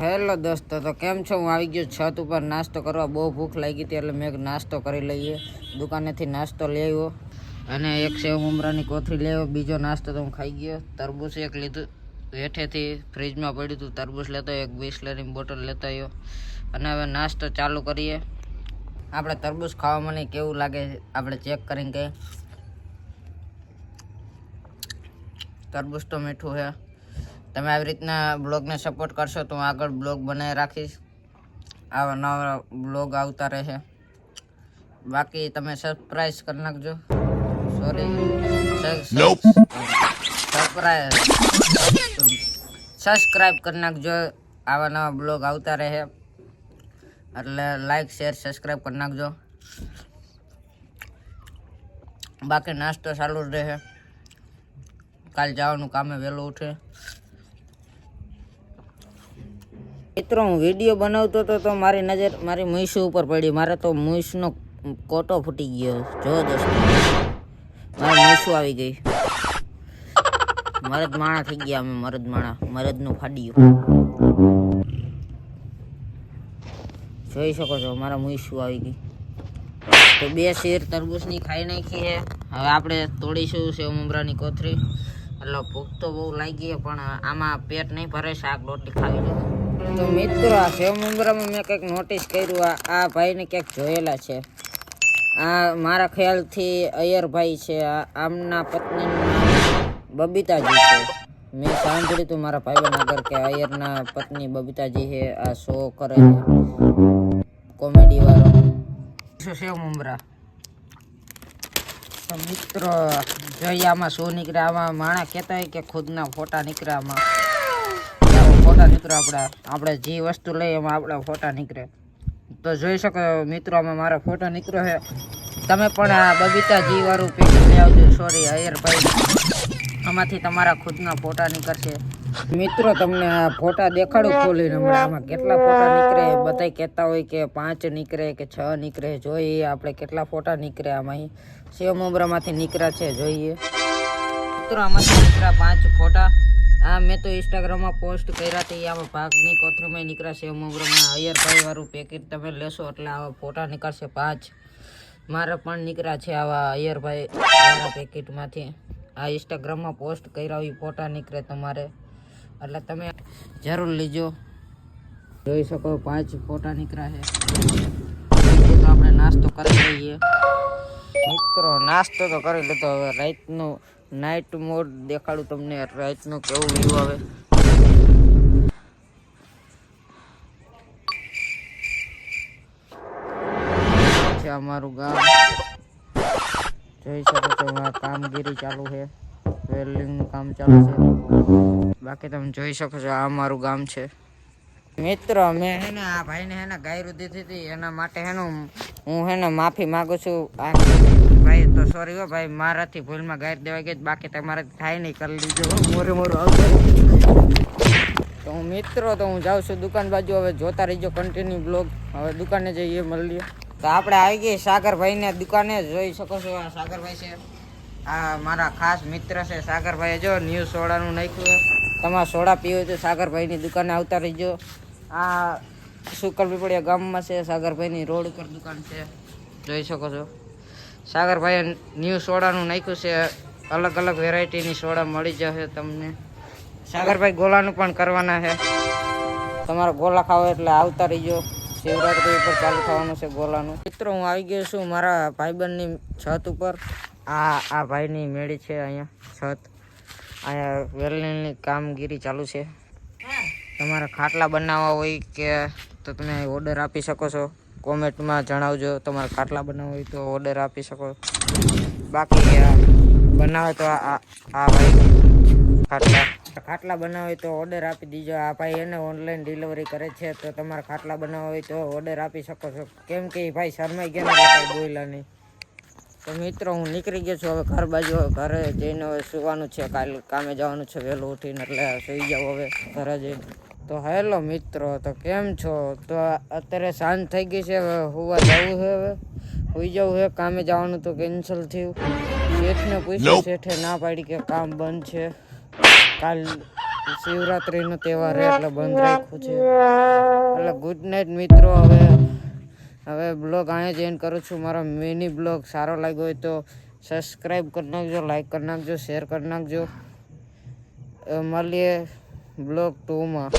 Hello દોસ્તો, તો કેમ છો? હું આવી ગયો છત ઉપર નાસ્તો કરવા. બહુ ભૂખ લાગી હતી એટલે મેં નાસ્તો કરી લઈએ. દુકાનેથી નાસ્તો લઈ આવ્યો અને એક સેવ મમરાની કોથળી લઈ આવ્યો. બીજો નાસ્તો તો હું ખાઈ ગયો. તરબૂચ એક લીધું, હેઠેથી ફ્રીજમાં પડ્યું હતું. તરબૂચ લેતો એક બિસ્લરીની બોટલ લેતો આવ્યો અને હવે નાસ્તો ચાલુ કરીએ. આપણે તરબૂચ ખાવા મને કેવું લાગે આપણે ચેક કરીને કહીએ. તરબૂચ તો મીઠું છે. તમે આવી રીતના બ્લોગને સપોર્ટ કરશો તો હું આગળ બ્લોગ બનાવી રાખીશ. આવા નવા બ્લોગ આવતા રહેશે. બાકી તમે સબસ્ક્રાઇબ કરી નાખજો. સબસ્ક્રાઇબ કરી નાખજો. આવા નવા બ્લોગ આવતા રહે એટલે લાઈક શેર સબસ્ક્રાઇબ કરી નાખજો. બાકી નાસ્તો ચાલુ જ રહે. કાલ જવાનું કામે વહેલું ઉઠે. મિત્રો, હું વિડીયો બનાવતો હતો તો મારી નજર મારી મૂછ ઉપર પડી. મારે તો મૂછનો કોટો ફૂટી ગયો. જો દોસ્તો, મારી મૂછ આવી ગઈ. મરદ માણા થઈ ગયા અમે. મરદનું ફાડ્યું જોઈ શકો છો. મારા મૂછ આવી ગઈ. તો 2 શેર તરબૂચની ખાઈ નાખી છે. હવે આપણે તોડીશું સેવ મમરાની કોથળી. એટલે ભૂખ તો બહુ લાગી પણ આમાં પેટ નહીં ભરે. શાક રોટલી ખાવી જોઈએ. તો મિત્રો, આ સેવ મમરામાં મેં કંઈક નોટિસ કર્યું. આ ભાઈને ક્યાંક જોયેલા છે. આ મારા ખ્યાલથી અય્યરભાઈ છે. આમના પત્નીનું બબીતાજી છે. મેં સાંભળ્યું હતું મારા ભાઈબંધ આગળ કે અય્યરના પત્ની બબીતાજી છે. આ શો કરે છે કોમેડી વાળો. સેવ મમરા તો મિત્રો જોઈએ આમાં શું નીકળે. આમાં માણા કહેતા હોય કે ખુદના ફોટા નીકળે. આમાં ફોટા નીકળે. આપણે જે વસ્તુ લઈએ એમાં આપણા ફોટા નીકળે. તો જોઈ શકો મિત્રો, આમાં મારા ફોટા નીકળ્યો છે. તમે પણ આ બબીતાજી વાળું પેકેટ લઈ આવજો. સોરી અય્યરભાઈ, આમાંથી તમારા ખુદના ફોટા નીકળશે. મિત્રો, તમને આ ફોટા દેખાડું ખોલીને હમણાં. આમાં કેટલા ફોટા નીકળે બધા કહેતા હોય કે 5 નીકળે કે 6 નીકળે. જોઈએ આપણે કેટલા ફોટા નીકળે. આમાં સેવ મમરામાંથી નીકળ્યા છે. જોઈએ મિત્રો, આમાંથી નીકળ્યા 5 ફોટા. હા, મેં તો ઇન્સ્ટાગ્રામમાં પોસ્ટ કર્યા હતી. આમાં ભાગની કોથળીમાં નીકળ્યા સેવ મમરામાં. અય્યરભાઈ વાળું પેકેટ તમે લેશો એટલે આવા ફોટા નીકળશે 5. મારે પણ નીકળ્યા છે આવા અય્યરભાઈ વાળા પેકેટમાંથી. આ ઇન્સ્ટાગ્રામમાં પોસ્ટ કર્યા એ ફોટા નીકળે તમારે, એટલે તમે જરૂર લીજો. જોઈ શકો 5 ફોટા નીકળ્યા છે. તો આપણે નાસ્તો કરી લઈએ. મિત્રો, નાસ્તો તો કરી લીધો. હવે રાતનું નાઇટ મોડ દેખાડું તમને. રાતનું કેવું વ્યૂ આવે. છે અમારું ગામ. જોઈ શકો છો કામગીરી ચાલુ છે. વેલ્ડિંગનું કામ ચાલુ છે. બાકી તમે જોઈ શકો છો આ અમારું ગામ છે. મિત્રો, મેં હે ને આ ભાઈને હે ને ગાયરું દીધી હતી. એના માટે હે ને હું હે ને માફી માંગુ છું. ભાઈ તો સોરી હો ભાઈ, મારાથી ભૂલમાં ગાયર દેવાઈ ગઈ. બાકી તમારાથી થાય નહીં, કરી લીધો. મોરું આવતો. તો હું મિત્રો તો હું જાઉં છું દુકાન બાજુ. હવે જોતા રહીજો કન્ટિન્યુ બ્લોગ. હવે દુકાને જઈએ, મળીએ. તો આપણે આવી ગઈ સાગરભાઈને દુકાને. જોઈ શકો છો આ સાગરભાઈ છે. આ મારા ખાસ મિત્ર છે સાગરભાઈ. જો ન્યૂ સોડાનું નાખ્યું. તમારે સોડા પીવું તો સાગરભાઈની દુકાને આવતા રહીજો. આ સુકલપીપળિયા ગામમાં છે. સાગરભાઈની રોડ ઉપર દુકાન છે. જોઈ શકો છો સાગરભાઈએ ન્યૂ સોડાનું નાખ્યું છે. અલગ અલગ વેરાયટીની સોડા મળી જશે તમને. સાગરભાઈ ગોલાનું પણ કરવાના છે. તમારે ગોલા ખાવા એટલે આવતા રહીજો. શિવરાત્રી ઉપર ચાલુ થવાનું છે ગોલાનું. મિત્રો, હું આવી ગયો છું મારા ભાઈબંધની છત ઉપર. આ ભાઈની મેળી છે. અહીંયા છત, અહીંયા વેલ્ડિંગની કામગીરી ચાલુ છે. તમારે ખાટલા બનાવવા હોય કે તો તમે ઓર્ડર આપી શકો છો. કોમેન્ટમાં જણાવજો. તમારે ખાટલા બનાવવા હોય તો ઓર્ડર આપી શકો. બાકી બનાવે તો આ ભાઈ ખાટલા બનાવવા હોય તો ઓર્ડર આપી દીજો. આ ભાઈ એને ઓનલાઈન ડિલિવરી કરે છે. તો તમારે ખાટલા બનાવવા હોય તો ઓર્ડર આપી શકો છો. કેમ કે એ ભાઈ શરમાઈ ગયા બોયલા નહીં. તો મિત્રો, હું નીકળી ગયો છું હવે ઘર બાજુ. ઘરે જઈને હવે સુવાનું છે. કાલે કામે જવાનું છે વહેલું ઉઠીને, એટલે સુઈ જાવ હવે ઘરે જઈને. તો હેલો મિત્રો, તો કેમ છો? તો અત્યારે સાંજ થઈ ગઈ છે. હવે હોવા જવું છે. હવે હોઈ જવું છે. કામે જવાનું તો કેન્સલ થયું. શેઠને પૂછ્યું, શેઠે ના પાડી કે કામ બંધ છે. કાલ શિવરાત્રીનો તહેવાર છે એટલે બંધ રાખ્યું છે. એટલે ગુડ નાઇટ મિત્રો. હવે બ્લોગ અહીંયા જ એન્ડ કરું છું. મારો મિની બ્લોગ સારો લાગ્યો હોય તો સબસ્ક્રાઈબ કરી નાખજો, લાઈક કરી નાખજો, શેર કરી નાખજો. મળીએ બ્લોગ 2 માં.